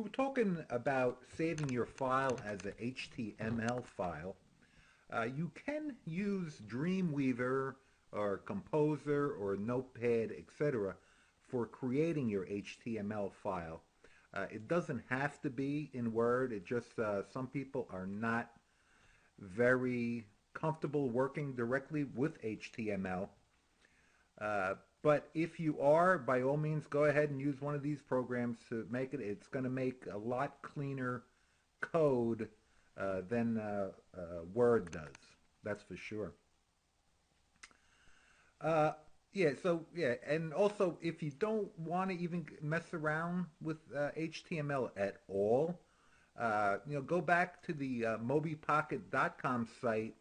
We were talking about saving your file as a HTML file. You can use Dreamweaver or Composer or Notepad, etc. for creating your HTML file. It doesn't have to be in Word. It just some people are not very comfortable working directly with HTML. Uh, but if you are, by all means, go ahead and use one of these programs to make it. It's going to make a lot cleaner code than Word does. That's for sure. Uh, yeah, and also if you don't want to even mess around with HTML at all, go back to the mobipocket.com site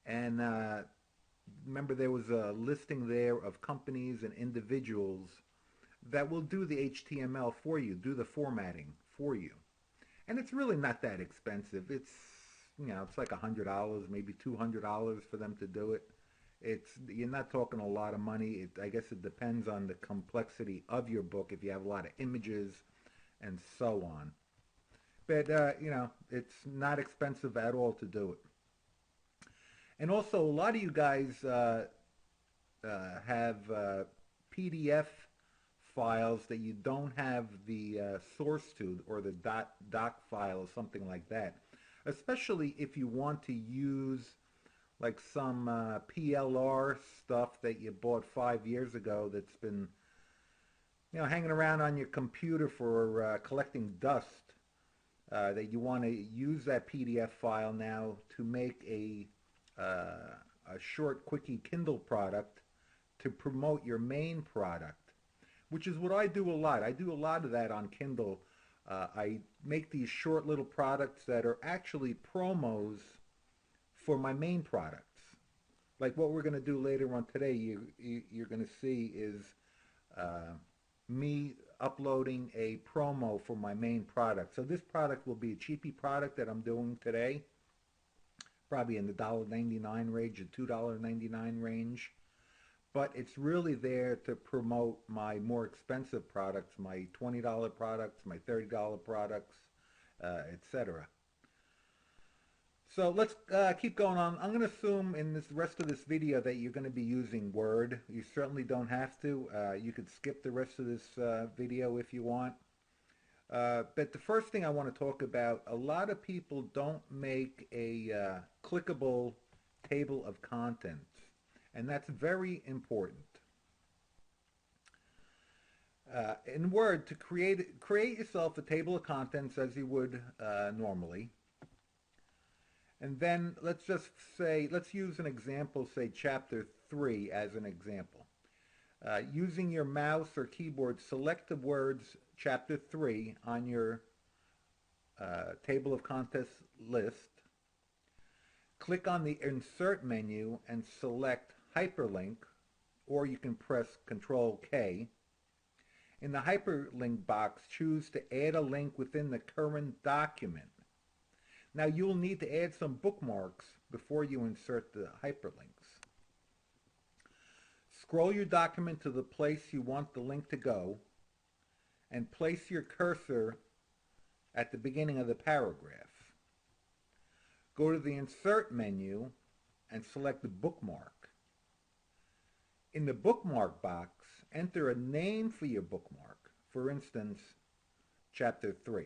and remember there was a listing there of companies and individuals that will do the HTML for you, do the formatting for you. And it's really not that expensive. It's like $100, maybe $200 for them to do it. You're not talking a lot of money. I guess it depends on the complexity of your book if you have a lot of images and so on. But it's not expensive at all to do it. And also, a lot of you guys have PDF files that you don't have the source to, or the doc file or something like that. Especially if you want to use like some PLR stuff that you bought 5 years ago that's been hanging around on your computer for collecting dust. That you want to use that PDF file now to make a short quickie Kindle product to promote your main product, which is what I do a lot. I do a lot of that on Kindle. I make these short little products that are actually promos for my main products. Like what we're going to do later on today, you're going to see is uh, me uploading a promo for my main product. So this product will be a cheapy product that I'm doing today, probably in the $1.99 range, a $2.99 range. But it's really there to promote my more expensive products, my $20 products, my $30 products, etc. So let's keep going on. I'm going to assume in this rest of this video that you're going to be using Word. You certainly don't have to. You could skip the rest of this video if you want. But the first thing I want to talk about, a lot of people don't make a clickable table of contents, and that's very important. In Word, to create yourself a table of contents as you would normally. And then let's use an example, say chapter 3 as an example. Using your mouse or keyboard, select the words chapter 3 on your table of contents list. Click on the insert menu and select hyperlink, or you can press Control K. In the hyperlink box, choose to add a link within the current document. Now you'll need to add some bookmarks before you insert the hyperlinks. Scroll your document to the place you want the link to go and place your cursor at the beginning of the paragraph. Go to the Insert menu and select the bookmark. In the bookmark box, enter a name for your bookmark, for instance, Chapter 3,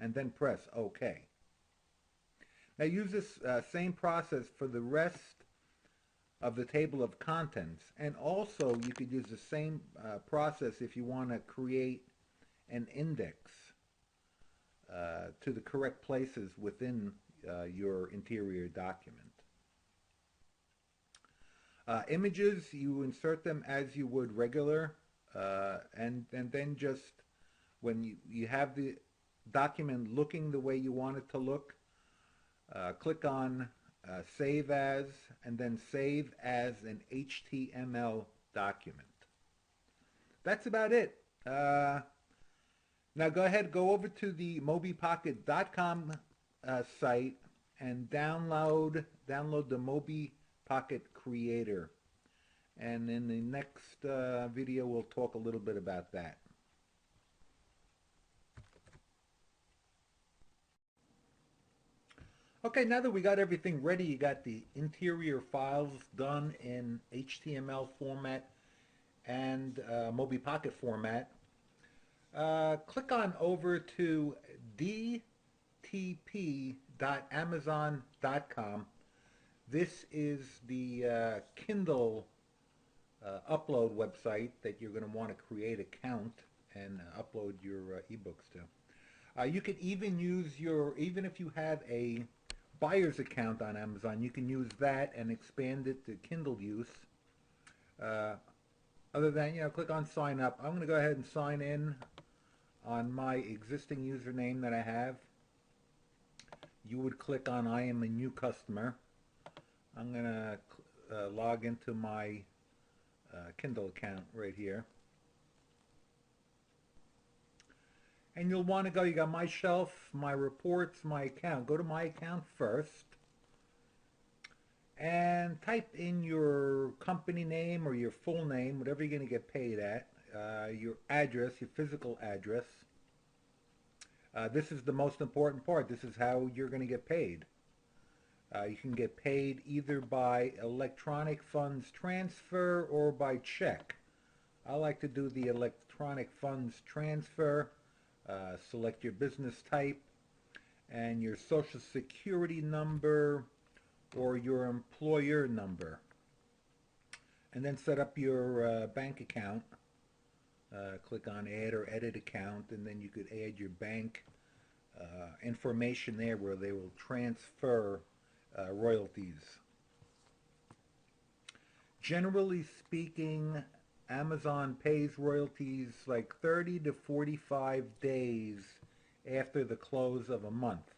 and then press OK. Now use this same process for the rest of the table of contents, and also you could use the same process if you want to create an index to the correct places within your interior document. Images, you insert them as you would regular, and then just when you have the document looking the way you want it to look, click on Save As, and then Save as an HTML document. That's about it. Now go ahead, go over to the mobipocket.com site and download the MobiPocket Creator. And in the next video, we'll talk a little bit about that. Okay, now that we got everything ready, you got the interior files done in HTML format and Mobi Pocket format. Click on over to dtp.amazon.com. This is the Kindle upload website that you're going to want to create an account and upload your ebooks to. You could even use even if you have a buyer's account on Amazon, you can use that and expand it to Kindle use. Other than, click on sign up. I'm going to go ahead and sign in on my existing username that I have. You would click on I am a new customer. I'm going to log into my Kindle account right here. And you'll want to go, you got my shelf, my reports, my account. Go to my account first and type in your company name or your full name, whatever you're going to get paid at, your address, your physical address. This is the most important part. This is how you're going to get paid. You can get paid either by electronic funds transfer or by check. I like to do the electronic funds transfer. Select your business type and your social security number or your employer number, and then set up your bank account. Click on add or edit account, and then you could add your bank information there where they will transfer royalties. Generally speaking, Amazon pays royalties like 30 to 45 days after the close of a month.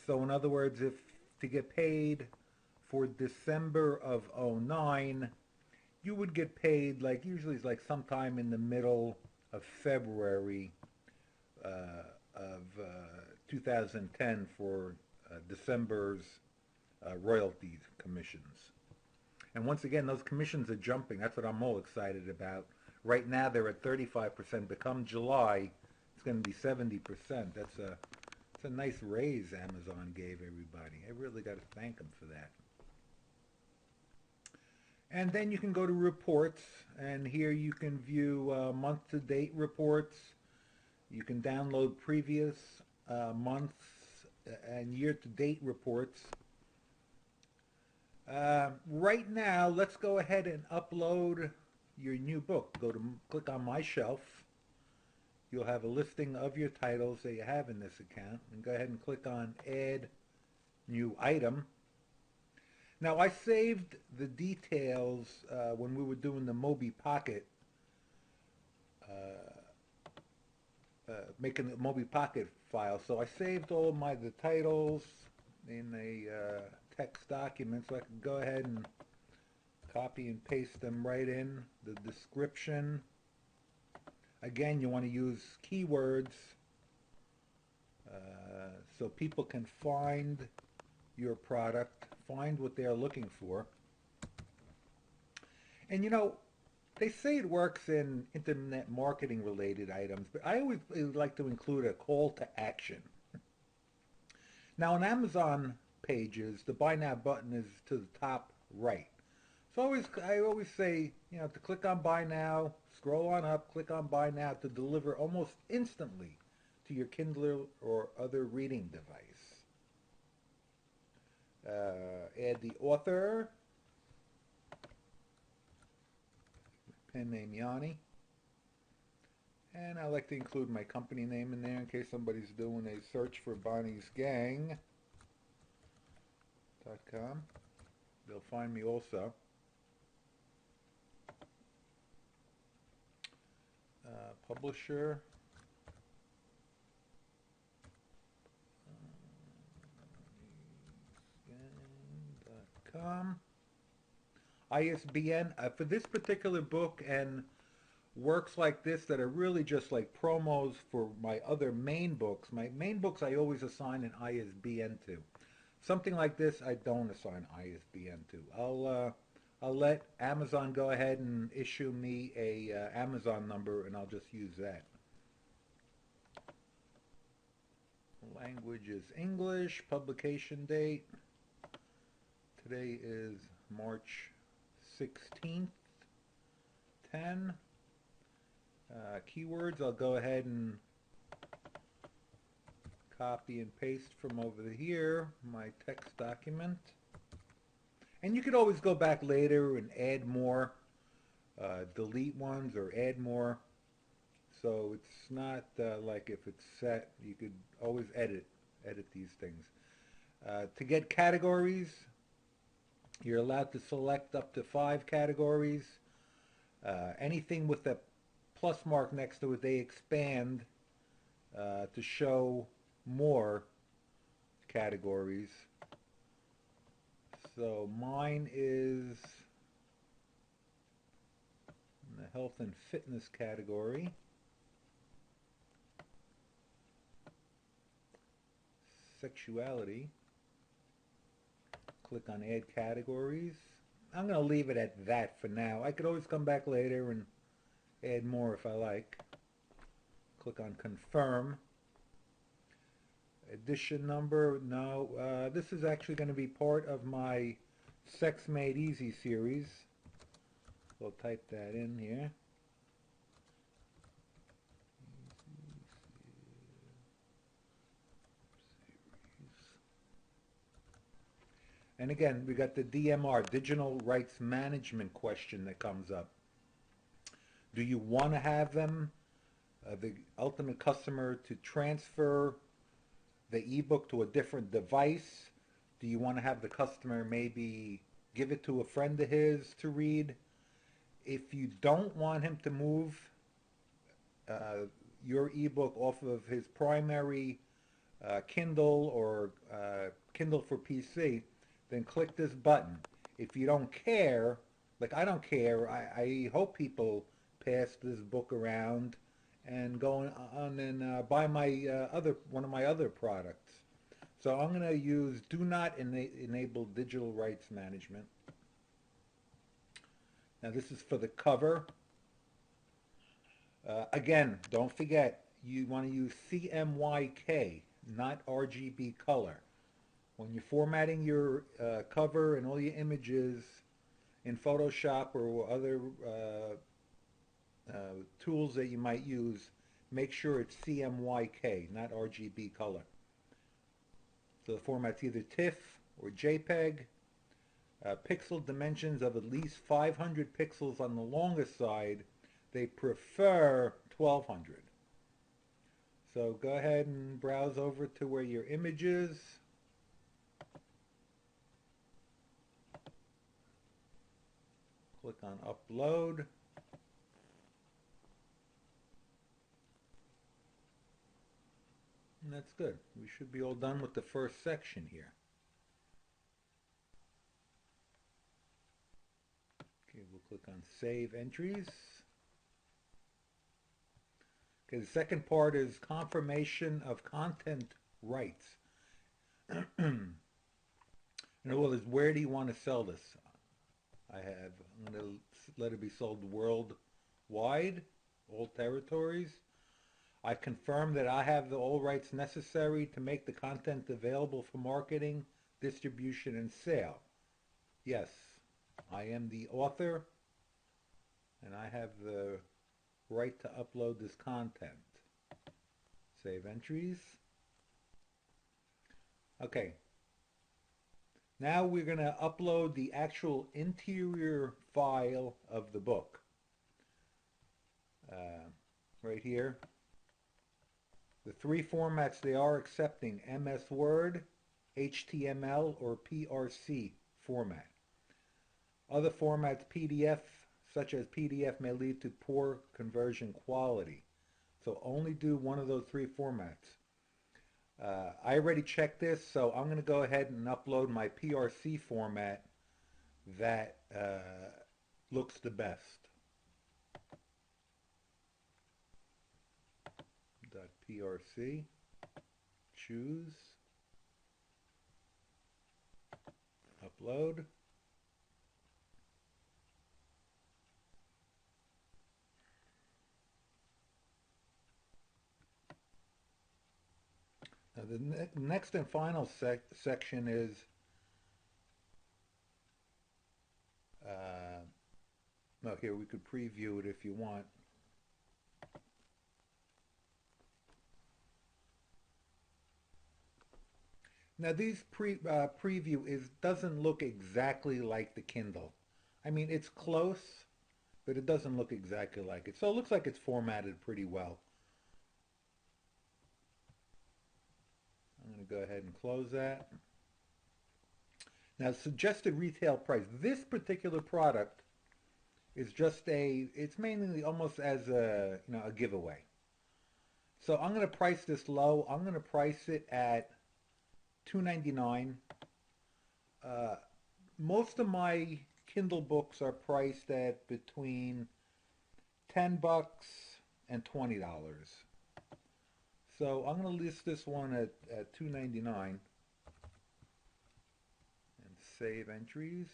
So in other words, if to get paid for December of '09, you would get paid like usually it's like sometime in the middle of February of 2010 for December's royalties commissions. And once again, those commissions are jumping. That's what I'm all excited about. Right now they're at 35%, but come July it's going to be 70%. It's a nice raise Amazon gave everybody. I really got to thank them for that. And then you can go to reports, and here you can view month-to-date reports. You can download previous months and year-to-date reports. Right now, let's go ahead and upload your new book. Click on My Shelf. You'll have a listing of your titles that you have in this account, and go ahead and click on Add New Item. Now, I saved the details when we were doing the Mobi Pocket, making the Mobi Pocket file. So I saved all the titles in a text document, so I can go ahead and copy and paste them right in. The description. Again, you want to use keywords so people can find your product, find what they're looking for. And they say it works in internet marketing related items, but I always like to include a call to action. Now on Amazon pages, the Buy Now button is to the top right. So I always say, to click on Buy Now, scroll on up, click on Buy Now to deliver almost instantly to your Kindle or other reading device. Add the author, pen name Yanni, and I like to include my company name in there in case somebody's doing a search for BonniesGang.com. They'll find me also. Publisher, BonniesGang.com. ISBN for this particular book and works like this that are really just like promos for my other main books. My main books I always assign an ISBN to. Something like this I don't assign ISBN to. I'll let Amazon go ahead and issue me a Amazon number, and I'll just use that. Language is English. Publication date. Today is March 16th, 10. Keywords, I'll go ahead and copy and paste from over here, my text document. And you could always go back later and add more, delete ones or add more. So it's not like if it's set, you could always edit these things. To get categories, you're allowed to select up to 5 categories. Anything with a plus mark next to it, they expand to show more categories. So mine is in the health and fitness category. Sexuality. Click on add categories. I'm going to leave it at that for now. I could always come back later and add more if I like. Click on confirm. Edition number, no. This is actually going to be part of my Sex Made Easy series. We'll type that in here. And again, we got the DMR, Digital Rights Management question that comes up. Do you want to have them, the ultimate customer, to transfer the ebook to a different device? Do you want to have the customer maybe give it to a friend of his to read? If you don't want him to move your ebook off of his primary Kindle or Kindle for PC, then click this button. If you don't care, like I don't care, I hope people pass this book around and go on and buy my one of my other products. So I'm going to use do not enable digital rights management. Now this is for the cover. Again, don't forget, you want to use CMYK, not RGB color. When you're formatting your cover and all your images in Photoshop or other tools that you might use, make sure it's CMYK, not RGB color. So the format's either TIFF or JPEG. Pixel dimensions of at least 500 pixels on the longest side. They prefer 1200. So go ahead and browse over to where your image is. Click on upload. And that's good. We should be all done with the first section here. Okay, we'll click on Save Entries. Okay, the second part is confirmation of content rights. In other words, where do you want to sell this? I'm going to let it be sold worldwide, all territories. I confirm that I have all rights necessary to make the content available for marketing, distribution, and sale. Yes, I am the author, and I have the right to upload this content. Save entries. Okay. Now we're going to upload the actual interior file of the book. Right here. The 3 formats they are accepting: MS Word, HTML, or PRC format. Other formats, PDF, such as PDF, may lead to poor conversion quality. So only do one of those 3 formats. I already checked this, so I'm going to go ahead and upload my PRC format that looks the best. .prc, choose, upload. The next and final section is uh, well, here we could preview it if you want. Now these preview is doesn't look exactly like the Kindle. I mean, it's close, but it doesn't look exactly like it. So it looks like it's formatted pretty well. I'm going to go ahead and close that. Now, suggested retail price. This particular product is just it's mainly almost as a giveaway. So I'm going to price this low. I'm going to price it at $2.99. Uh, Most of my Kindle books are priced at between $10 and $20. So I'm going to list this one at $2.99 and save entries.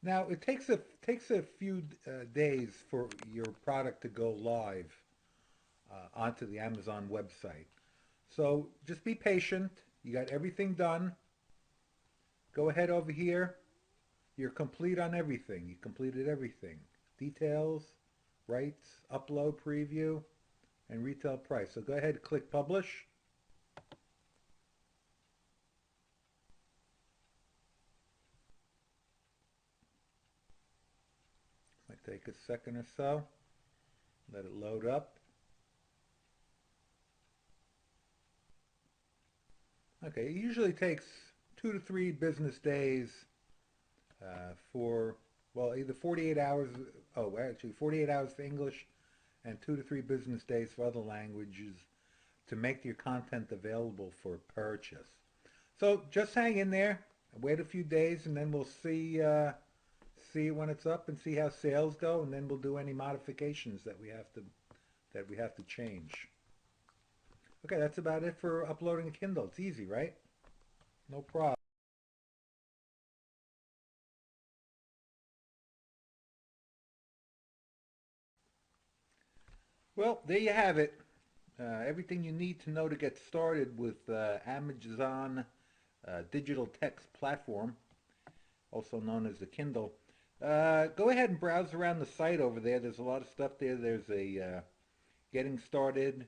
Now it takes a few days for your product to go live onto the Amazon website. So just be patient. You got everything done. Go ahead over here. You're complete on everything. You completed everything. Details, rights, upload, preview, and retail price. So go ahead and click publish. Might take a second or so. Let it load up. Okay, it usually takes 2 to 3 business days for, well, either 48 hours, oh, actually 48 hours for English and 2 to 3 business days for other languages to make your content available for purchase. So just hang in there, wait a few days, and then we'll see when it's up and see how sales go, and then we'll do any modifications that we have to change. Okay, that's about it for uploading a Kindle. It's easy, right? No problem. Well, there you have it. Everything you need to know to get started with Amazon digital text platform, also known as the Kindle. Go ahead and browse around the site over there. There's a lot of stuff there. There's a getting started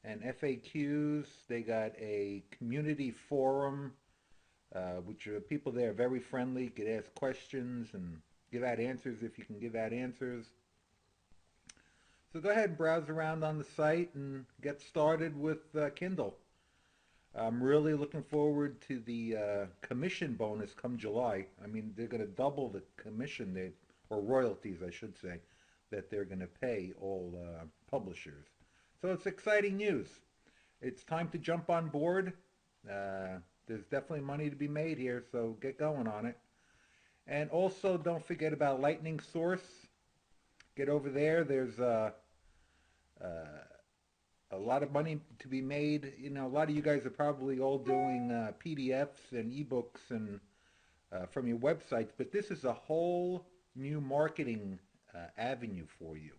and FAQs. They got a community forum, which are people there are very friendly. You could ask questions and give out answers if you can give out answers. So go ahead and browse around on the site and get started with Kindle. I'm really looking forward to the commission bonus come July. I mean, they're going to double the commission, or royalties, I should say, that they're going to pay all publishers. So it's exciting news. It's time to jump on board. There's definitely money to be made here, so get going on it. And also, don't forget about Lightning Source. Get over there. There's a lot of money to be made. You know, a lot of you guys are probably all doing PDFs and ebooks and from your websites, but this is a whole new marketing avenue for you.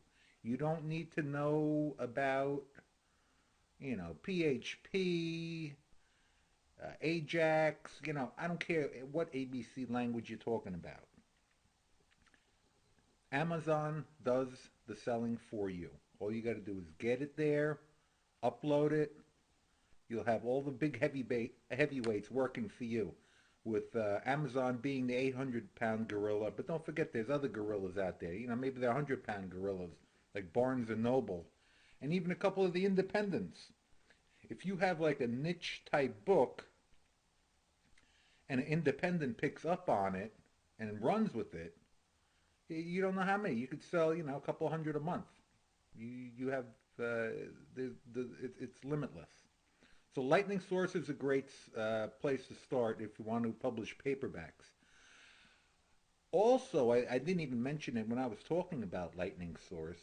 You don't need to know about, PHP, Ajax. I don't care what ABC language you're talking about. Amazon does the selling for you. All you got to do is get it there, upload it. You'll have all the big heavyweights working for you, with Amazon being the 800-pound gorilla. But don't forget, there's other gorillas out there. Maybe they're 100-pound gorillas, like Barnes and Noble, and even a couple of the independents. If you have like a niche type book, and an independent picks up on it and runs with it, you don't know how many you could sell. A couple hundred a month. You have it's limitless. So Lightning Source is a great place to start if you want to publish paperbacks. Also, I didn't even mention it when I was talking about Lightning Source,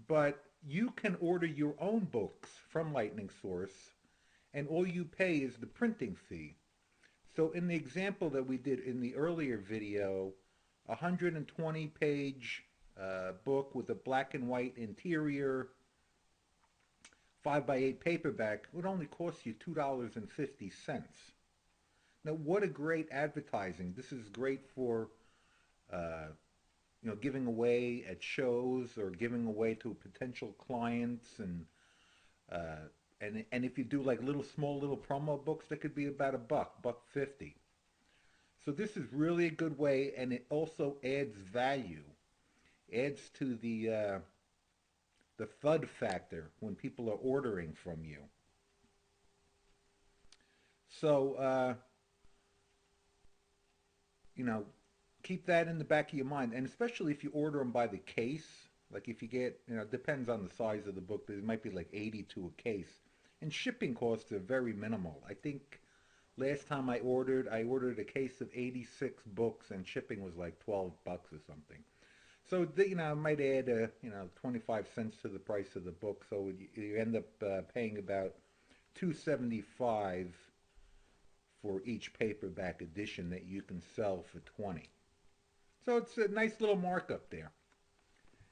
but you can order your own books from Lightning Source, and all you pay is the printing fee. So in the example that we did in the earlier video a 120 page book with a black and white interior, 5 by 8 paperback would only cost you $2.50. Now, what a great advertising. This is great for uh, giving away at shows or giving away to potential clients, uh, and if you do like small little promo books, that could be about a buck 50. So this is really a good way, and it also adds value, adds to the thud factor when people are ordering from you. So you know, keep that in the back of your mind, and especially if you order them by the case. Like if you get, it depends on the size of the book, but it might be like 80 to a case, and shipping costs are very minimal. I think last time I ordered a case of 86 books, and shipping was like 12 bucks or something. So I might add 25 cents to the price of the book, so you end up paying about 275 for each paperback edition that you can sell for 20. So it's a nice little markup there.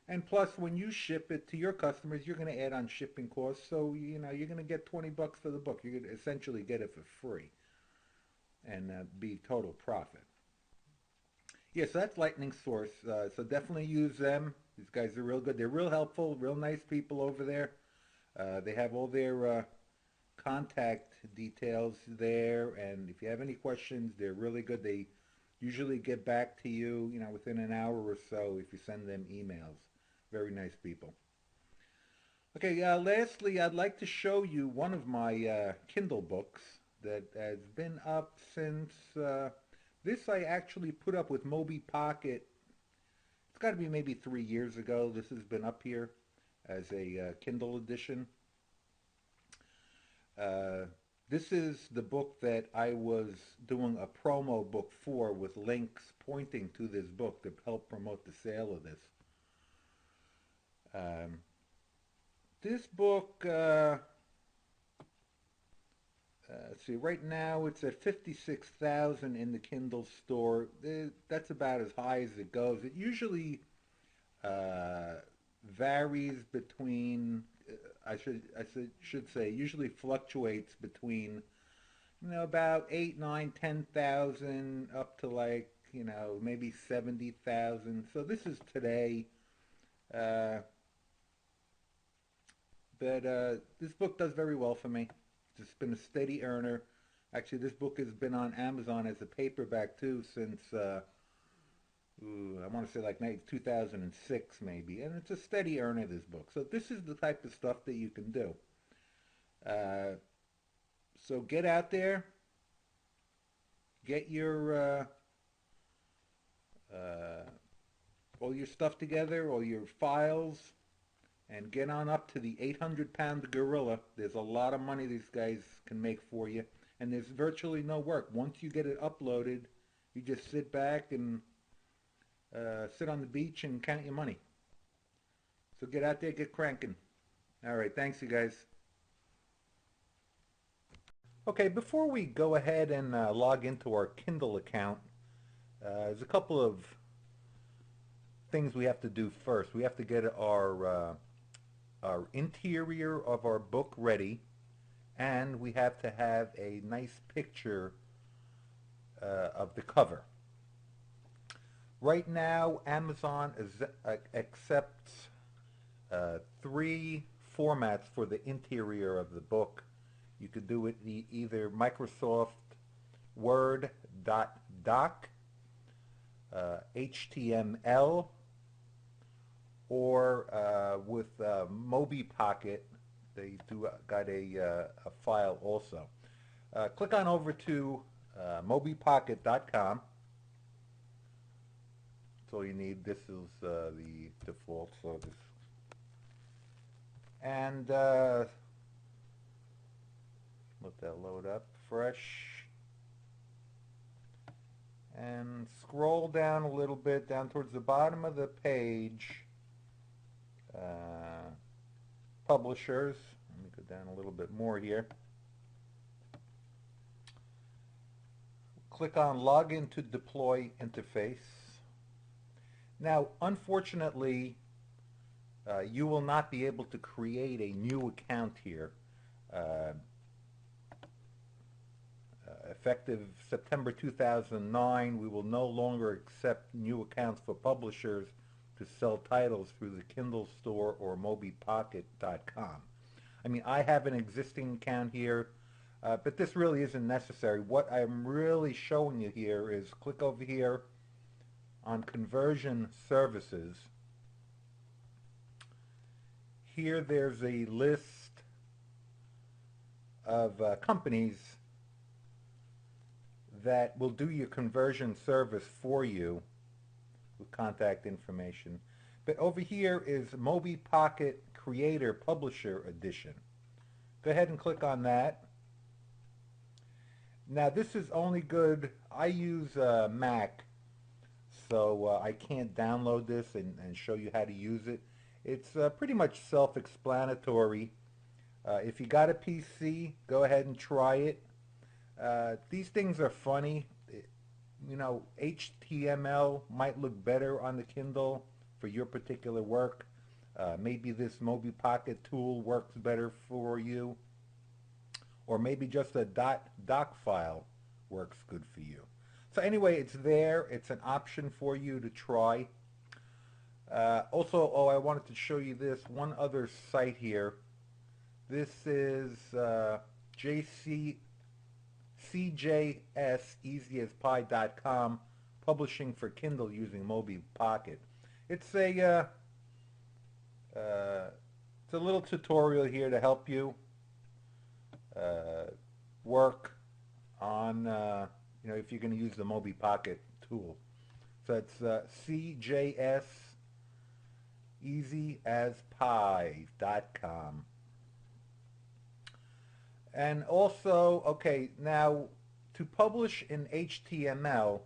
And plus, when you ship it to your customers, you're going to add on shipping costs. So you're going to get 20 bucks for the book. You're going to essentially get it for free and be total profit. Yeah, so that's Lightning Source. So definitely use them. These guys are real good. They're real helpful, real nice people over there. They have all their contact details there, and if you have any questions, they're really good. They usually get back to you, within an hour or so if you send them emails. Very nice people. Okay, lastly, I'd like to show you one of my Kindle books that has been up since this I actually put up with Moby Pocket. It's got to be maybe 3 years ago. This has been up here as a Kindle edition. This is the book that I was doing a promo book for, with links pointing to this book to help promote the sale of this. This book, let's see, right now it's at 56,000 in the Kindle store. That's about as high as it goes. It usually varies between, I should say, usually fluctuates between, about 8, 9, 10,000 up to like, maybe 70,000. So this is today. Uh, but this book does very well for me. It's been a steady earner. Actually, this book has been on Amazon as a paperback too since I want to say like 2006 maybe, and it's a steady earner, this book. So this is the type of stuff that you can do. So get out there, get your all your stuff together, all your files, and get on up to the 800-pound gorilla. There's a lot of money these guys can make for you, and there's virtually no work. Once you get it uploaded, you just sit back and sit on the beach and count your money. So get out there, get cranking. All right, thanks you guys. Okay, before we go ahead and log into our Kindle account, there's a couple of things we have to do first. We have to get our interior of our book ready, and we have to have a nice picture of the cover. Right now, Amazon accepts 3 formats for the interior of the book. You could do it either Microsoft Word .doc, HTML, or with Moby Pocket. They got a file also. Click on over to mobypocket.com. That's all you need. This is the default. So this, and let that load up fresh, and scroll down a little bit down towards the bottom of the page. Publishers. Let me go down a little bit more here. Click on Login to Deploy Interface. Now, unfortunately, you will not be able to create a new account here. Uh, Effective September 2009, we will no longer accept new accounts for publishers to sell titles through the Kindle store or MobiPocket.com. I mean, I have an existing account here, but this really isn't necessary. What I'm really showing you here is click over here on conversion services. Here there's a list of companies that will do your conversion service for you with contact information. But over here is Mobi Pocket Creator Publisher Edition. Go ahead and click on that. Now this is only good, I use Mac, so I can't download this and show you how to use it. It's pretty much self-explanatory. If you got a PC, go ahead and try it. These things are funny. You know, HTML might look better on the Kindle for your particular work. Maybe this Mobi Pocket tool works better for you. Or maybe just a doc file works good for you. So anyway, it's there. It's an option for you to try. Also, I wanted to show you this one other site here. This is CJS, publishing for Kindle using Mobi Pocket. It's a little tutorial here to help you work on if you're going to use the Mobi Pocket tool. So it's CJS easyAsPie.com. And also, okay, now to publish in HTML,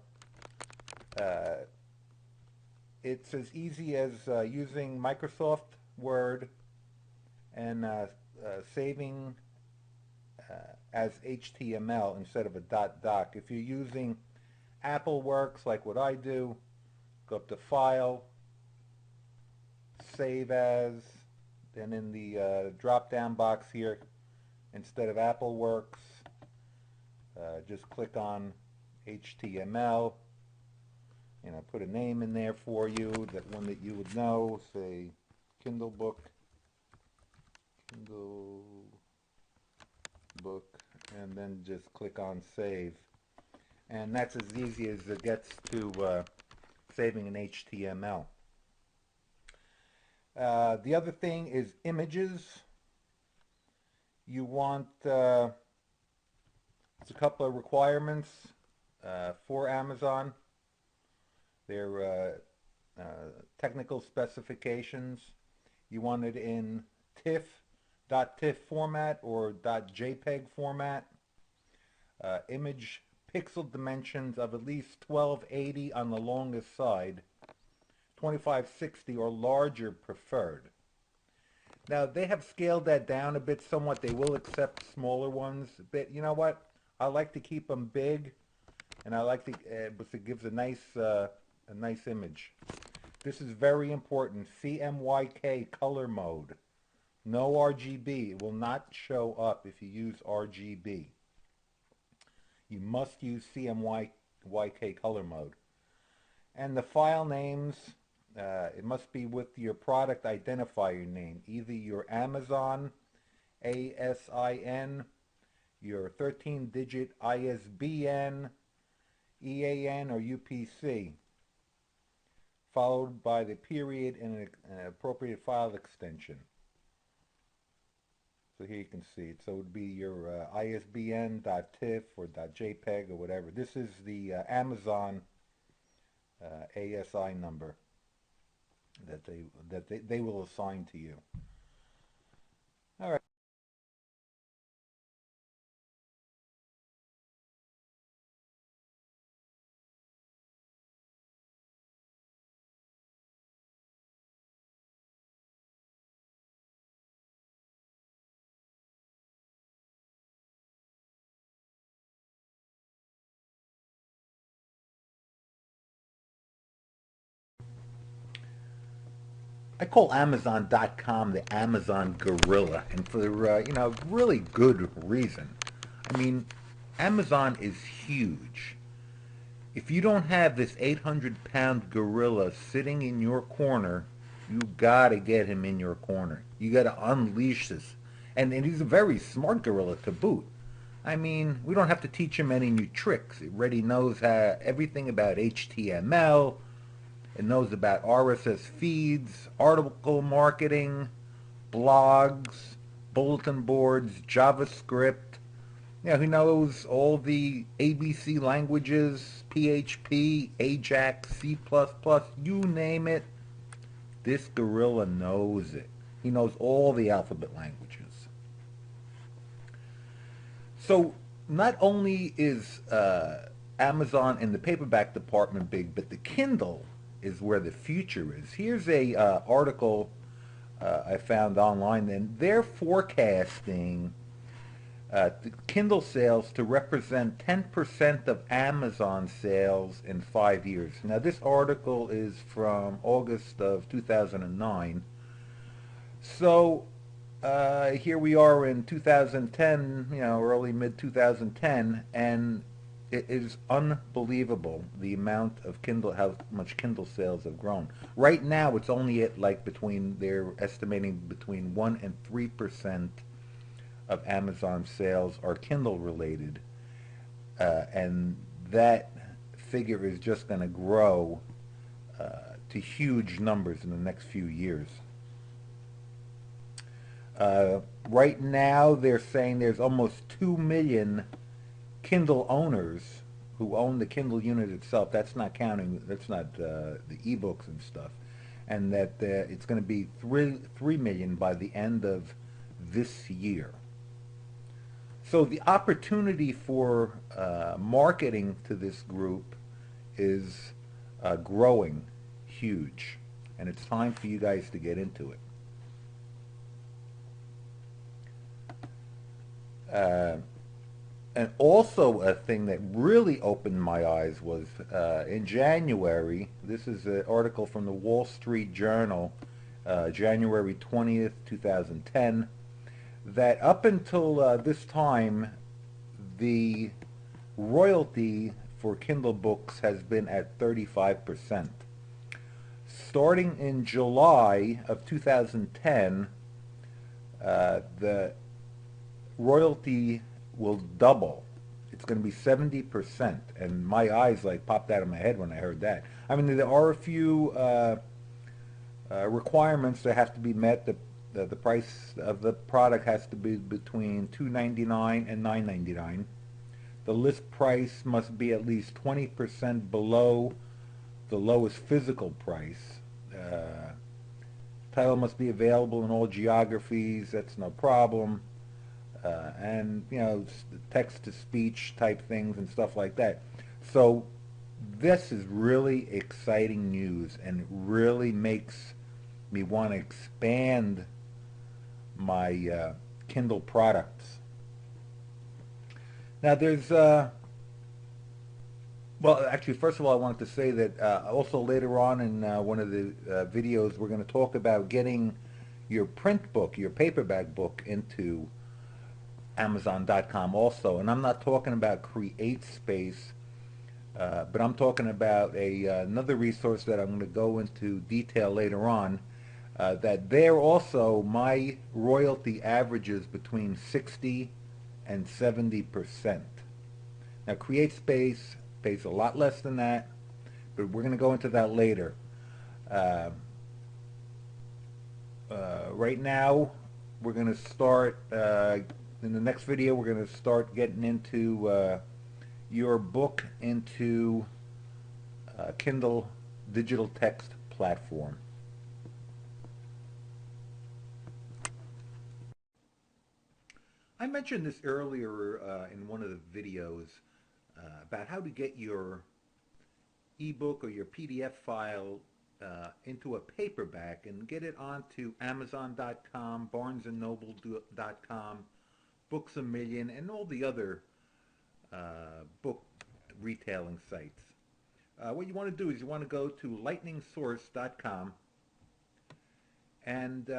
it's as easy as using Microsoft Word and saving as HTML instead of a .doc. If you're using Apple Works like what I do, go up to File, Save As, then in the drop-down box here, instead of Apple Works, just click on HTML, and I put a name in there for you, that one that you would know, say Kindle book, and then just click on Save. And that's as easy as it gets to saving in HTML. The other thing is images. You want, there's a couple of requirements for Amazon. They're technical specifications. You want it in TIFF, .TIFF format or .JPEG format. Image pixel dimensions of at least 1280 on the longest side, 2560 or larger preferred. Now, they have scaled that down a bit somewhat. They will accept smaller ones, but you know what? I like to keep them big, and I like to, because it gives a nice image. This is very important. CMYK color mode. No RGB. It will not show up if you use RGB. You must use CMYK color mode. And the file names, it must be with your product identifier name, either your Amazon, ASIN, your 13-digit ISBN, EAN, or UPC, followed by the period and an appropriate file extension. So here you can see it. So it would be your ISBN, .TIFF, or .JPEG, or whatever. This is the Amazon ASI number that they will assign to you. All right. I call Amazon.com the Amazon Guerilla, and for really good reason. I mean, Amazon is huge. If you don't have this 800-pound gorilla sitting in your corner, you gotta get him in your corner. You gotta unleash this, and he's a very smart gorilla to boot. I mean, we don't have to teach him any new tricks. It already knows everything about HTML. It knows about RSS feeds, article marketing, blogs, bulletin boards, JavaScript. He knows all the ABC languages, PHP, Ajax, C++, you name it. This gorilla knows it. He knows all the alphabet languages. So not only is Amazon in the paperback department big, but the Kindle is where the future is. Here's a article I found online, and they're forecasting the Kindle sales to represent 10% of Amazon sales in 5 years. Now, this article is from August of 2009. So here we are in 2010, early mid 2010, and it is unbelievable the amount of Kindle, how much Kindle sales have grown. Right now, it's only at they're estimating between 1 and 3% of Amazon sales are Kindle related, and that figure is just going to grow to huge numbers in the next few years. Right now, they're saying there's almost 2 million Kindle owners who own the Kindle unit itself. That's not the ebooks and stuff, and that it's going to be 3 million by the end of this year. So the opportunity for marketing to this group is growing huge, and it's time for you guys to get into it. And also a thing that really opened my eyes was in January. This is an article from the Wall Street Journal, January 20th, 2010, that up until this time, the royalty for Kindle books has been at 35%. Starting in July of 2010, the royalty will double. It's going to be 70%, and my eyes popped out of my head when I heard that. I mean, there are a few requirements that have to be met. The price of the product has to be between $2.99 and $9.99. The list price must be at least 20% below the lowest physical price. Title must be available in all geographies. That's no problem. And text-to-speech type things and stuff like that. So this is really exciting news, and it really makes me want to expand my Kindle products. Now there's well, actually, first of all, I wanted to say that also later on in one of the videos, we're going to talk about getting your print book, your paperback book, into Amazon.com also. And I'm not talking about CreateSpace, but I'm talking about another resource that I'm going to go into detail later on. That there also, my royalty averages between 60 and 70%. Now, CreateSpace pays a lot less than that, but we're going to go into that later. Right now, we're going to start, in the next video, we're going to start getting into your book into Kindle digital text platform. I mentioned this earlier in one of the videos about how to get your ebook or your PDF file into a paperback and get it onto Amazon.com, BarnesandNoble.com, Books A Million, and all the other book retailing sites. What you want to do is you want to go to lightningsource.com, and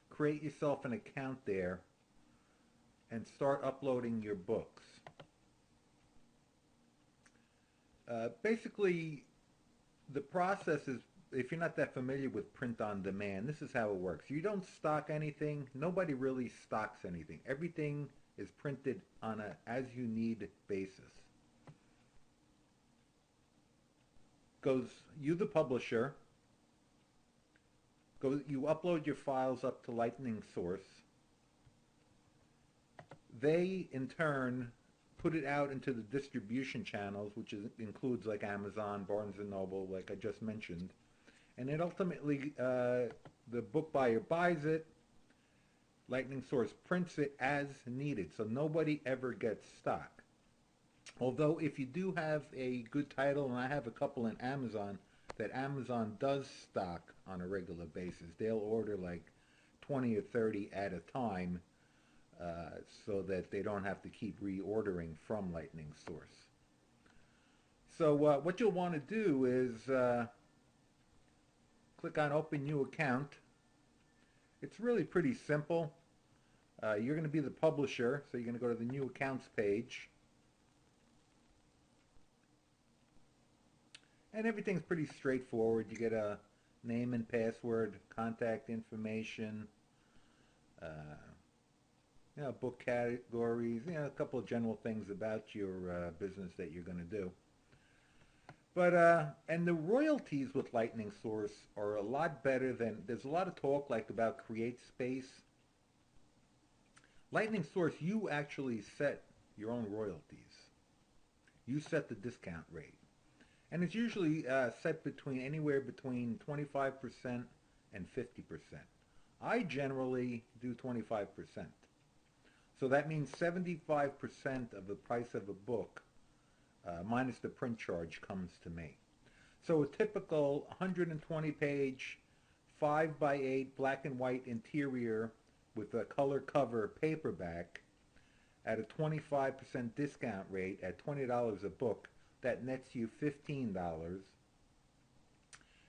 create yourself an account there and start uploading your books. Basically, the process is, if you're not that familiar with print on demand, this is how it works. You don't stock anything. Nobody really stocks anything. Everything is printed on a as you need basis. Goes, you the publisher, you upload your files up to Lightning Source. They, in turn, put it out into the distribution channels, which includes like Amazon, Barnes & Noble, like I just mentioned. And then ultimately, the book buyer buys it, Lightning Source prints it as needed, so nobody ever gets stock. Although if you do have a good title, and I have a couple in Amazon, that Amazon does stock on a regular basis. They'll order like 20 or 30 at a time, so that they don't have to keep reordering from Lightning Source. So what you'll want to do is click on Open New Account. It's really pretty simple. You're going to be the publisher, so you're going to go to the New Accounts page. And everything's pretty straightforward. You get a name and password, contact information, book categories, a couple of general things about your business that you're going to do. But, and the royalties with Lightning Source are a lot better than, there's a lot of talk like about CreateSpace. Lightning Source, you actually set your own royalties. You set the discount rate. And it's usually set between anywhere between 25% and 50%. I generally do 25%. So that means 75% of the price of a book, minus the print charge, comes to me. So a typical 120-page, 5x8 black and white interior with a color cover paperback at a 25% discount rate at $20 a book, that nets you $15.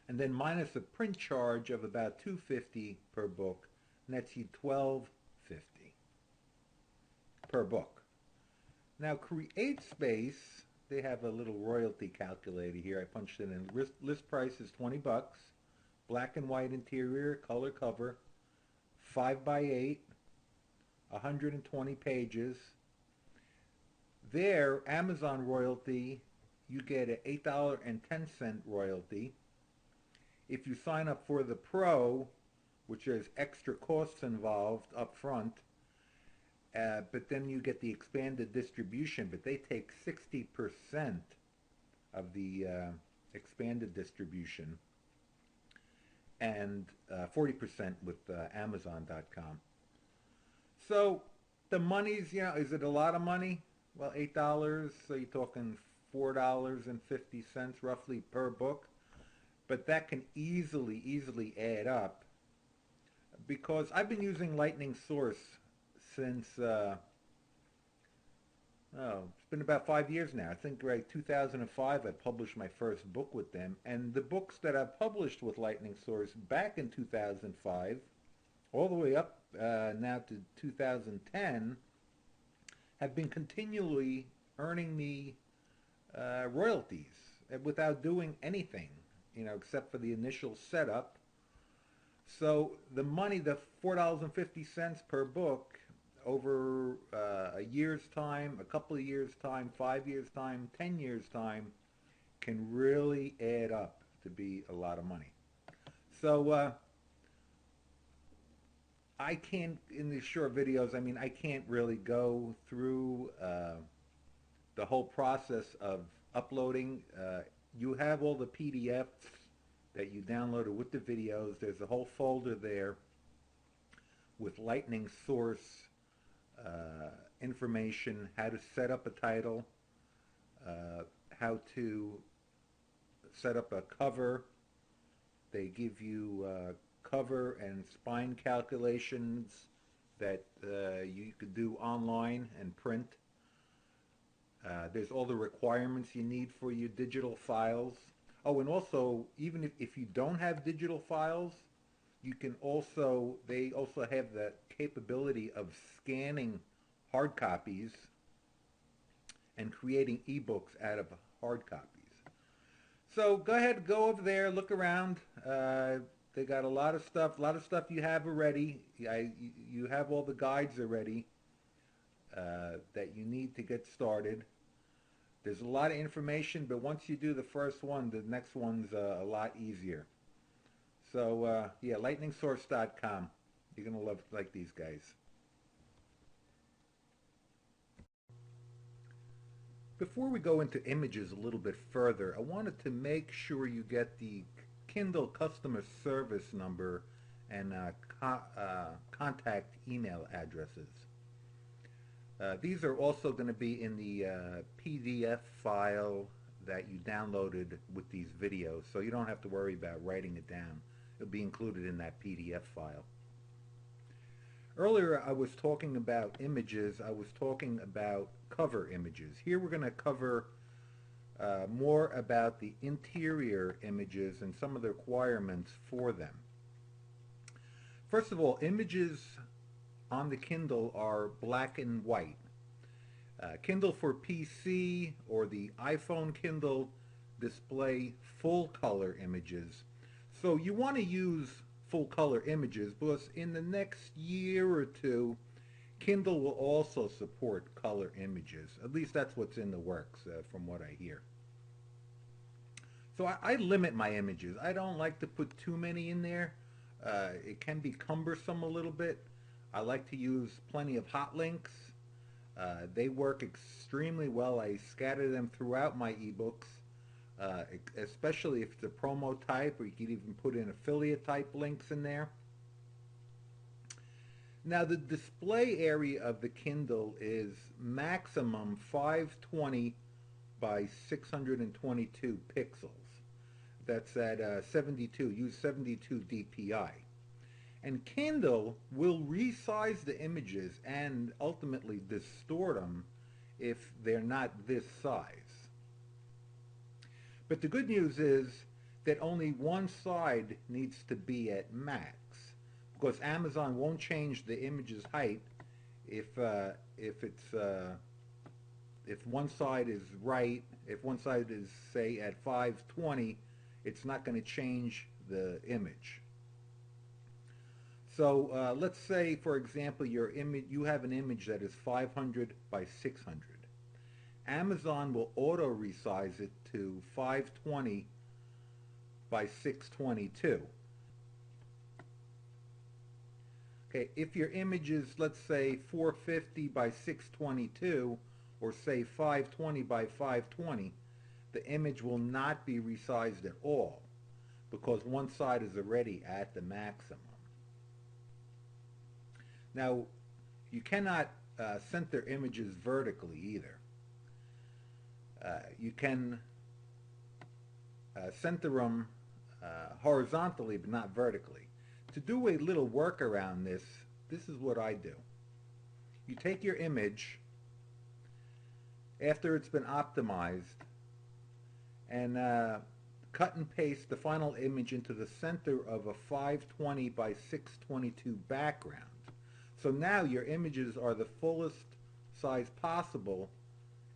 And then minus a print charge of about $2.50 per book, nets you $12.50 per book. Now CreateSpace, they have a little royalty calculator here. I punched it in. List price is 20 bucks. Black and white interior, color cover, 5x8, 120 pages. Their Amazon royalty, you get an $8.10 royalty. If you sign up for the Pro, which there's extra costs involved up front, but then you get the expanded distribution, but they take 60% of the expanded distribution and 40% with Amazon.com. So the money's, is it a lot of money? Well, $8, so you're talking $4.50 roughly per book. But that can easily add up, because I've been using Lightning Source since, it's been about 5 years now. I think right 2005 I published my first book with them. And the books that I published with Lightning Source back in 2005, all the way up now to 2010, have been continually earning me royalties without doing anything, except for the initial setup. So the money, the $4.50 per book, over a year's time, a couple of years' time, 5 years' time, 10 years' time, can really add up to be a lot of money. So I can't, in these short videos, I can't really go through the whole process of uploading. You have all the PDFs that you downloaded with the videos. There's a whole folder there with Lightning Source information, how to set up a title, how to set up a cover. They give you cover and spine calculations that you could do online and print. There's all the requirements you need for your digital files. Oh, and also, even if you don't have digital files, You can also, they also have the capability of scanning hard copies and creating ebooks out of hard copies. So go ahead, go over there, look around. They got a lot of stuff you have already. You have all the guides already that you need to get started. There's a lot of information, but once you do the first one, the next one's a lot easier. So yeah, lightningsource.com. You're gonna love like these guys. Before we go into images a little bit further, I wanted to make sure you get the Kindle customer service number and contact email addresses. These are also going to be in the PDF file that you downloaded with these videos, so you don't have to worry about writing it down. It'll be included in that PDF file. Earlier I was talking about images. I was talking about cover images. Here we're going to cover more about the interior images and some of the requirements for them. First of all, images on the Kindle are black and white. Kindle for PC or the iPhone Kindle display full color images. So you want to use full color images because in the next year or two, Kindle will also support color images. At least that's what's in the works from what I hear. So I limit my images. I don't like to put too many in there. It can be cumbersome a little bit. I like to use plenty of hot links. They work extremely well. I scatter them throughout my ebooks, especially if it's a promo type, or you can even put in affiliate type links in there. Now the display area of the Kindle is maximum 520 by 622 pixels. That's at 72, use 72 DPI. And Kindle will resize the images and ultimately distort them if they're not this size. But the good news is that only one side needs to be at max, because Amazon won't change the image's height if one side is right. If one side is, say, at 520, it's not going to change the image. So let's say, for example, you have an image that is 500 by 600. Amazon will auto resize it to 520 by 622. Okay, if your image is, let's say, 450 by 622, or say 520 by 520, the image will not be resized at all because one side is already at the maximum. Now, you cannot center images vertically either. You can center them horizontally, but not vertically. To do a little work around this, this is what I do. You take your image after it's been optimized and cut and paste the final image into the center of a 520 by 622 background. So now your images are the fullest size possible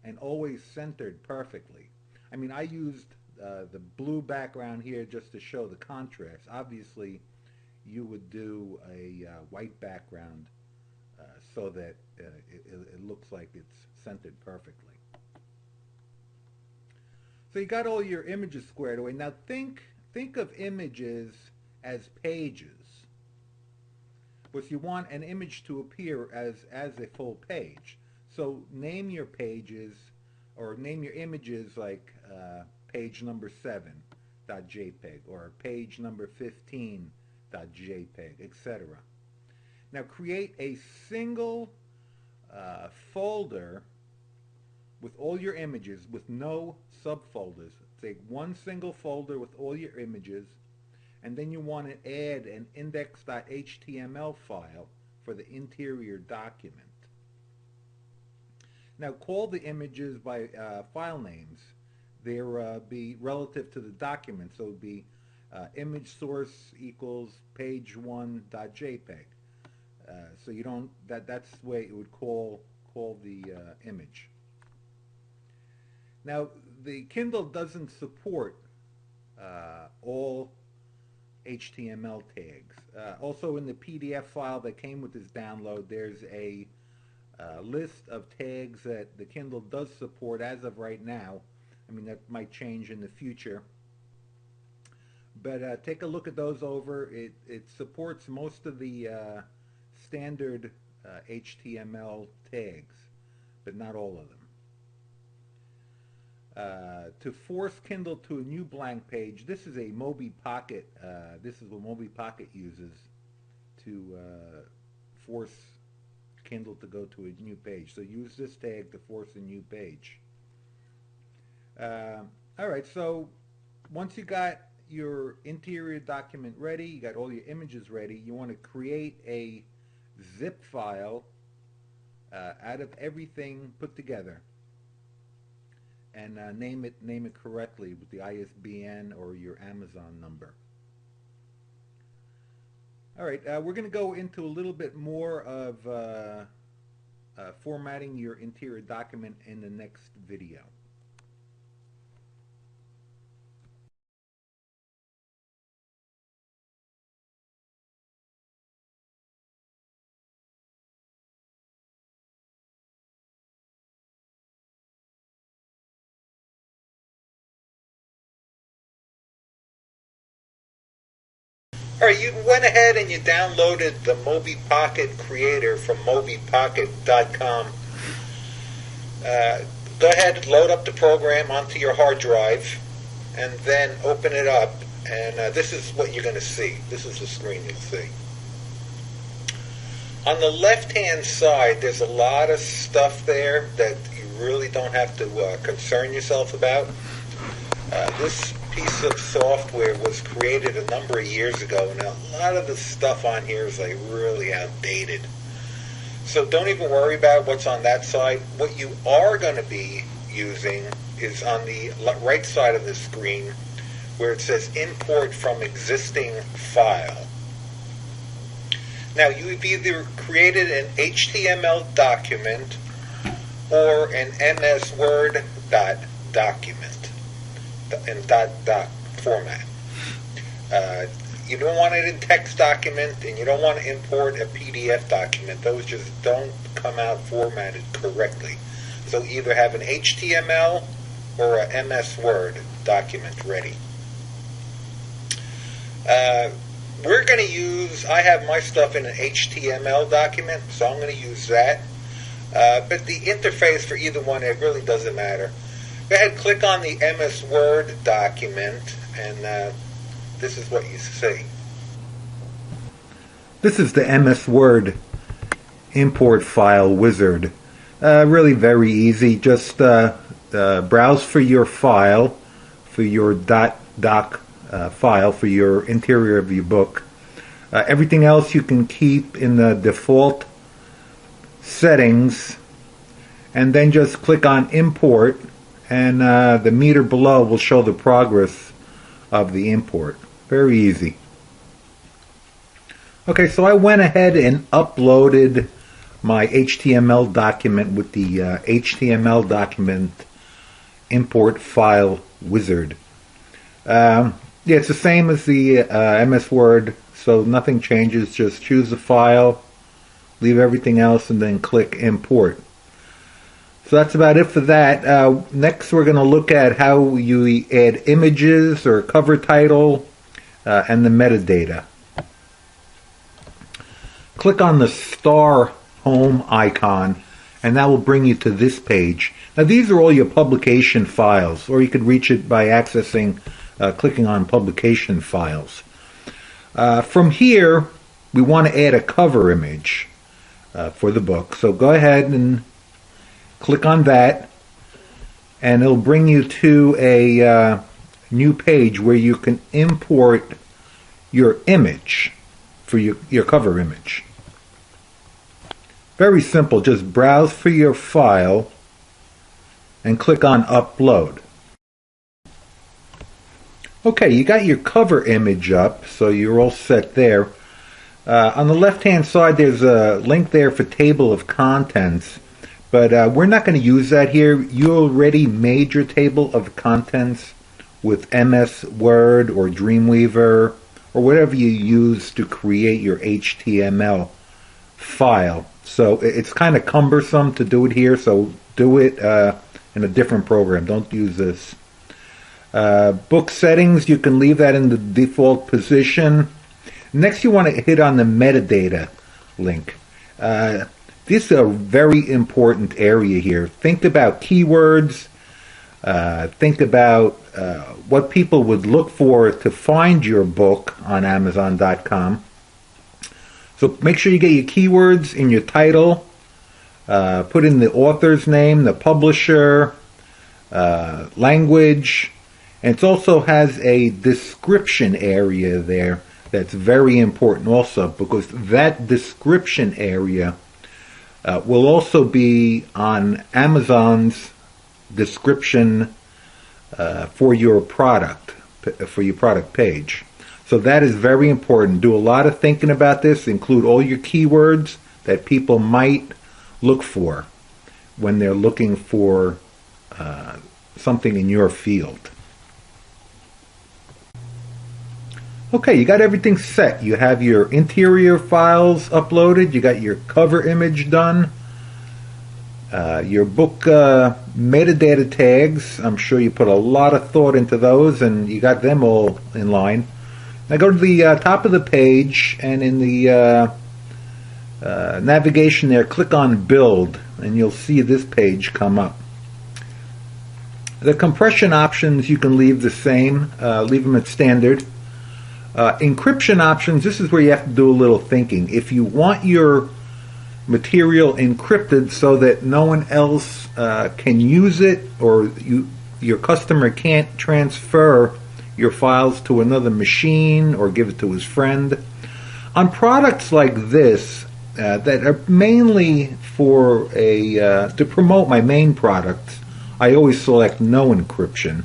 and always centered perfectly. I mean, I used the blue background here just to show the contrast. Obviously, you would do a white background so that it looks like it's centered perfectly. So you got all your images squared away. Now think of images as pages. Because you want an image to appear as a full page. So name your pages, or name your images like page number 7.jpg or page number 15.jpg, etc. Now create a single folder with all your images with no subfolders. Take one single folder with all your images, and then you want to add an index.html file for the interior document. Now call the images by file names. They'll be relative to the document, so it would be Image source equals page1.jpg. So you don't, that's the way it would call the image. Now, the Kindle doesn't support all HTML tags. Also, in the PDF file that came with this download, there's a list of tags that the Kindle does support as of right now. I mean, that might change in the future. But take a look at those over. It supports most of the standard HTML tags, but not all of them. To force Kindle to a new blank page, this is a Mobi Pocket. This is what Mobi Pocket uses to force Kindle to go to a new page. So use this tag to force a new page. All right, so once you got your interior document ready, you got all your images ready, you want to create a zip file out of everything put together, and name it correctly with the ISBN or your Amazon number. All right, we're going to go into a little bit more of formatting your interior document in the next video. All right, you went ahead and you downloaded the Mobi Pocket Creator from mobipocket.com. Go ahead, load up the program onto your hard drive, and then open it up. And this is what you're going to see. This is the screen you'll see. On the left-hand side, there's a lot of stuff there that you really don't have to concern yourself about. This piece of software was created a number of years ago, and a lot of the stuff on here is like really outdated. So don't even worry about what's on that side. What you are going to be using is on the right side of the screen where it says import from existing file. Now, you've either created an HTML document or an MS Word document in .doc format. You don't want it in text document, and you don't want to import a PDF document. Those just don't come out formatted correctly. So either have an HTML or a MS Word document ready. We're going to use, I have my stuff in an HTML document, so I'm going to use that. But the interface for either one, it really doesn't matter. Go ahead, click on the MS Word document, and this is what you see. This is the MS Word import file wizard. Really very easy. Just browse for your file, for your .doc file, for your interior of your book. Everything else you can keep in the default settings, and then just click on import, and the meter below will show the progress of the import. Very easy. Okay, so I went ahead and uploaded my HTML document with the HTML document import file wizard. Yeah, it's the same as the MS Word, so nothing changes. Just choose the file, leave everything else, and then click import. So that's about it for that. Next, we're going to look at how you add images or cover title and the metadata. Click on the star home icon, and that will bring you to this page. Now, these are all your publication files, or you could reach it by accessing, clicking on publication files. From here, we want to add a cover image for the book. So go ahead and click on that, and it'll bring you to a new page where you can import your image for your cover image. Very simple. Just browse for your file and click on upload. Okay, you got your cover image up, so you're all set there. On the left-hand side, there's a link there for table of contents, but we're not going to use that here. You already made your table of contents with MS Word or Dreamweaver or whatever you use to create your HTML file. So it's kind of cumbersome to do it here, so do it in a different program. Don't use this. Book settings, you can leave that in the default position. Next, you want to hit on the metadata link. This is a very important area here. Think about keywords. Think about what people would look for to find your book on Amazon.com. So make sure you get your keywords in your title. Put in the author's name, the publisher, language, and it also has a description area there that's very important also, because that description area will also be on Amazon's description for your product page. So that is very important. Do a lot of thinking about this. Include all your keywords that people might look for when they're looking for something in your field. Okay, you got everything set. You have your interior files uploaded. You got your cover image done. Your book metadata tags. I'm sure you put a lot of thought into those, and you got them all in line. Now go to the top of the page, and in the navigation there, click on Build, and you'll see this page come up. The compression options you can leave the same. Leave them at standard. Encryption options, this is where you have to do a little thinking. If you want your material encrypted so that no one else can use it, or your customer can't transfer your files to another machine or give it to his friend. On products like this that are mainly for to promote my main products, I always select no encryption.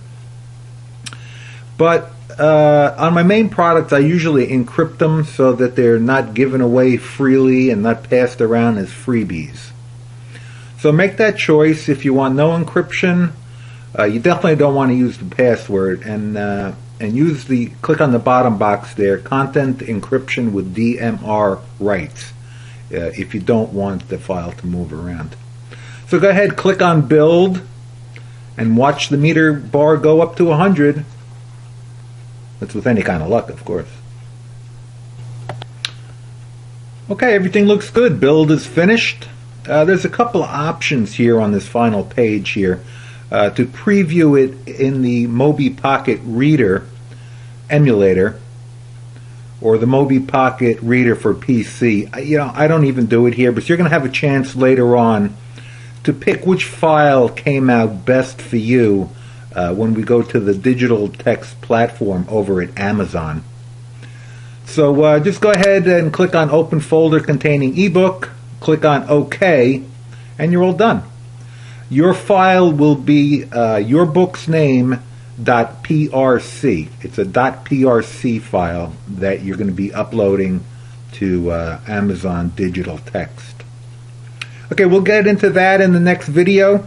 But on my main products, I usually encrypt them so that they're not given away freely and not passed around as freebies. So make that choice. If you want no encryption, you definitely don't want to use the password, and use click on the bottom box there, content encryption with DMR rights, if you don't want the file to move around. So go ahead, click on Build, and watch the meter bar go up to 100. That's with any kind of luck, of course. Okay, everything looks good. Build is finished. There's a couple of options here on this final page here. To preview it in the Mobi Pocket Reader emulator, or the Mobi Pocket Reader for PC. I don't even do it here, but you're going to have a chance later on to pick which file came out best for you when we go to the digital text platform over at Amazon. So just go ahead and click on Open Folder Containing eBook, click on OK, and you're all done. Your file will be your book's name .prc. It's a .prc file that you're going to be uploading to Amazon Digital Text. Okay, we'll get into that in the next video.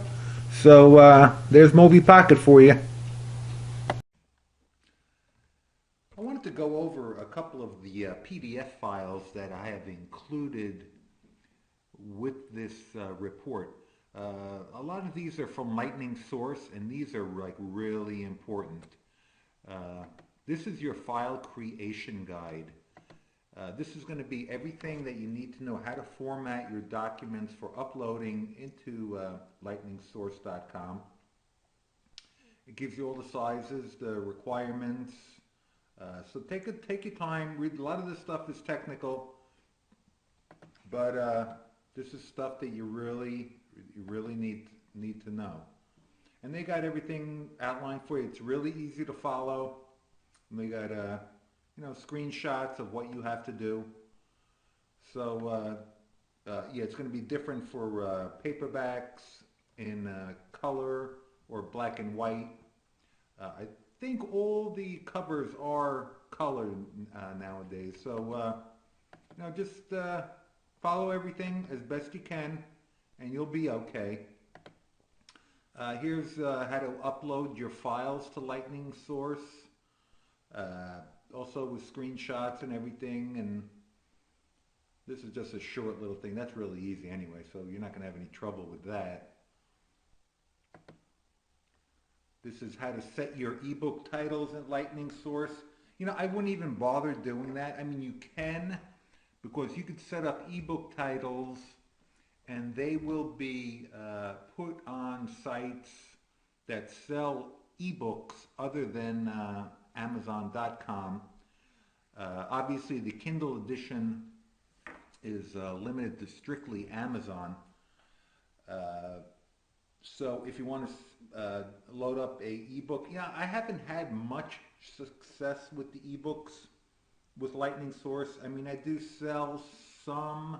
So there's Mobi Pocket for you. I wanted to go over a couple of the PDF files that I have included with this report. A lot of these are from Lightning Source, and these are like really important. This is your file creation guide. This is going to be everything that you need to know how to format your documents for uploading into lightningsource.com. It gives you all the sizes, the requirements. So take your time. Read. A lot of this stuff is technical, but this is stuff that you really need to know. And they got everything outlined for you. It's really easy to follow. And they got screenshots of what you have to do. So yeah, it's going to be different for paperbacks in color or black and white. I think all the covers are colored nowadays. So, just follow everything as best you can, and you'll be okay. Here's how to upload your files to Lightning Source. Also with screenshots and everything, and this is just a short little thing. That's really easy anyway, so you're not going to have any trouble with that. This is how to set your ebook titles in Lightning Source. I wouldn't even bother doing that. I mean, you can, because you could set up ebook titles and they will be put on sites that sell ebooks other than Amazon.com. Obviously, the Kindle edition is limited to strictly Amazon. So if you want to load up a ebook, I haven't had much success with the ebooks with Lightning Source. I mean, I do sell some,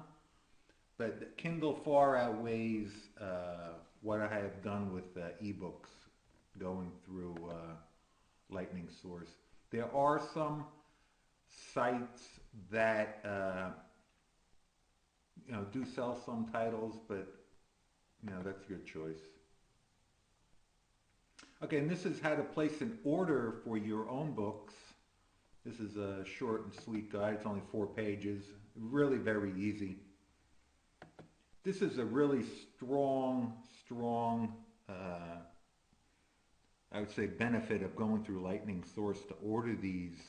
but Kindle far outweighs what I have done with ebooks going through Lightning Source. There are some sites that do sell some titles, but that's your choice. Okay, and this is how to place an order for your own books. This is a short and sweet guide. It's only 4 pages. Really very easy. This is a really strong, I would say, benefit of going through Lightning Source to order these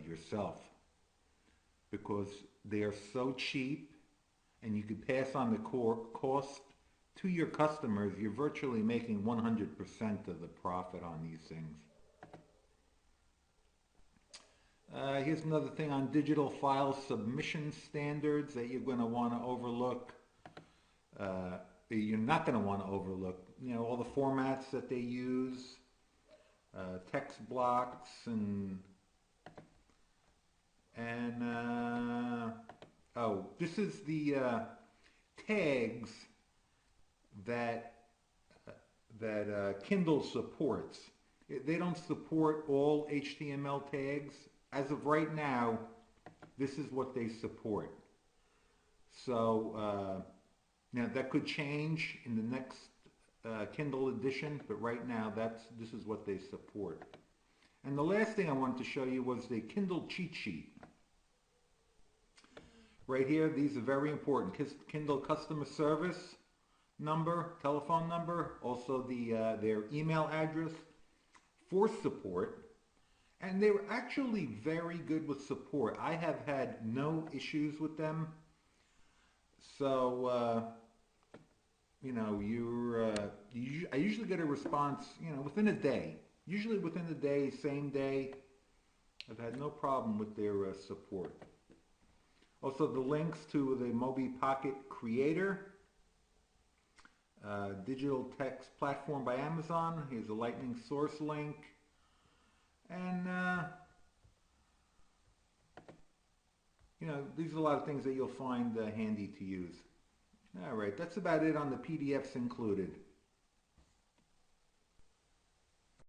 yourself, because they are so cheap and you can pass on the cost to your customers. You're virtually making 100% of the profit on these things. Here's another thing on digital file submission standards that you're going to want to overlook. You're not going to want to overlook, all the formats that they use, text blocks and this is the tags that Kindle supports. They don't support all HTML tags. As of right now, this is what they support. So that could change in the next Kindle edition, but right now this is what they support. And the last thing I wanted to show you was the Kindle cheat sheet. Right here, these are very important. Kindle customer service number, telephone number, also their email address for support. And they were actually very good with support. I have had no issues with them. So, I usually get a response, within a day. Usually within a day, same day. I've had no problem with their support. Also, the links to the Mobi Pocket Creator, digital text platform by Amazon. Here's a Lightning Source link. And, these are a lot of things that you'll find handy to use. All right, that's about it on the PDFs included.